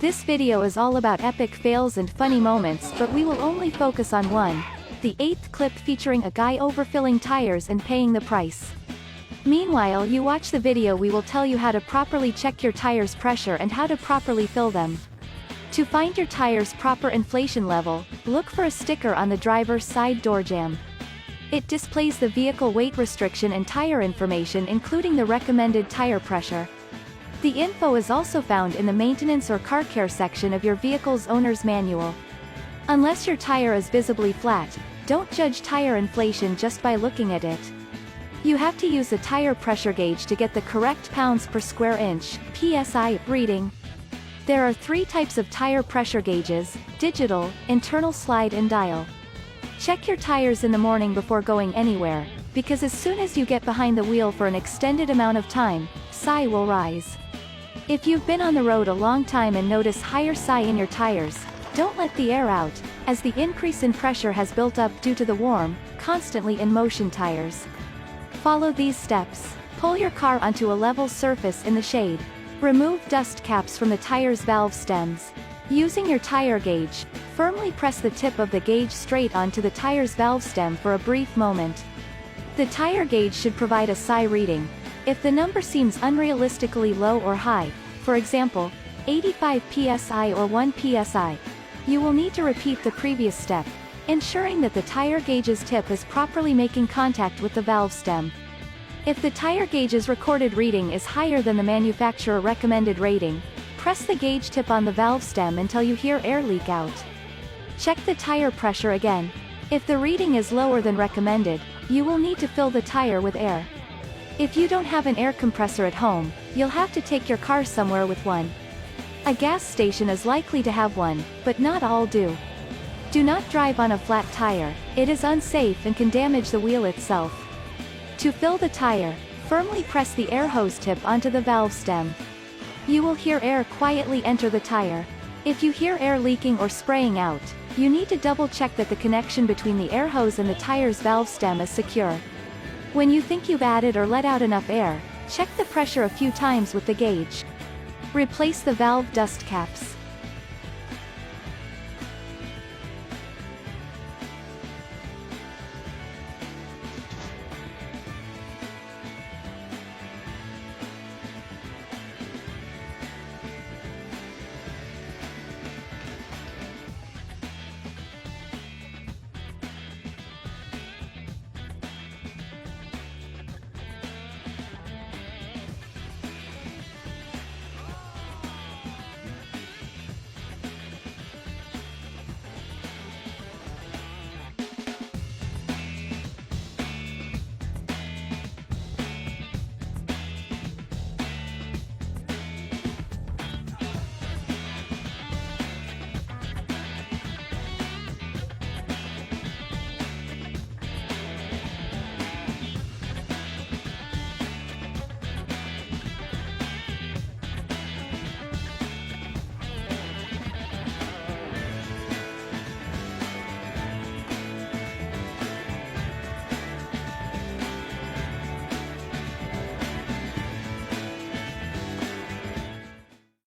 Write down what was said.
This video is all about epic fails and funny moments, but we will only focus on one. The 8th clip featuring a guy overfilling tires and paying the price. Meanwhile you watch the video, we will tell you how to properly check your tires' pressure and how to properly fill them. To find your tires' proper inflation level, look for a sticker on the driver's side door jamb. It displays the vehicle weight restriction and tire information including the recommended tire pressure. The info is also found in the maintenance or car care section of your vehicle's owner's manual. Unless your tire is visibly flat, don't judge tire inflation just by looking at it. You have to use a tire pressure gauge to get the correct pounds per square inch (PSI) reading. There are 3 types of tire pressure gauges: digital, internal slide and dial. Check your tires in the morning before going anywhere, because as soon as you get behind the wheel for an extended amount of time, PSI will rise. If you've been on the road a long time and notice higher PSI in your tires, don't let the air out, as the increase in pressure has built up due to the warm, constantly in motion tires. Follow these steps. Pull your car onto a level surface in the shade. Remove dust caps from the tire's valve stems. Using your tire gauge, firmly press the tip of the gauge straight onto the tire's valve stem for a brief moment. The tire gauge should provide a PSI reading. If the number seems unrealistically low or high, for example, 85 psi or 1 psi, you will need to repeat the previous step, ensuring that the tire gauge's tip is properly making contact with the valve stem. If the tire gauge's recorded reading is higher than the manufacturer recommended rating, press the gauge tip on the valve stem until you hear air leak out. Check the tire pressure again. If the reading is lower than recommended, you will need to fill the tire with air. If you don't have an air compressor at home, you'll have to take your car somewhere with one. A gas station is likely to have one, but not all do. Do not drive on a flat tire, it is unsafe and can damage the wheel itself. To fill the tire, firmly press the air hose tip onto the valve stem. You will hear air quietly enter the tire. If you hear air leaking or spraying out, you need to double check that the connection between the air hose and the tire's valve stem is secure. When you think you've added or let out enough air, check the pressure a few times with the gauge. Replace the valve dust caps.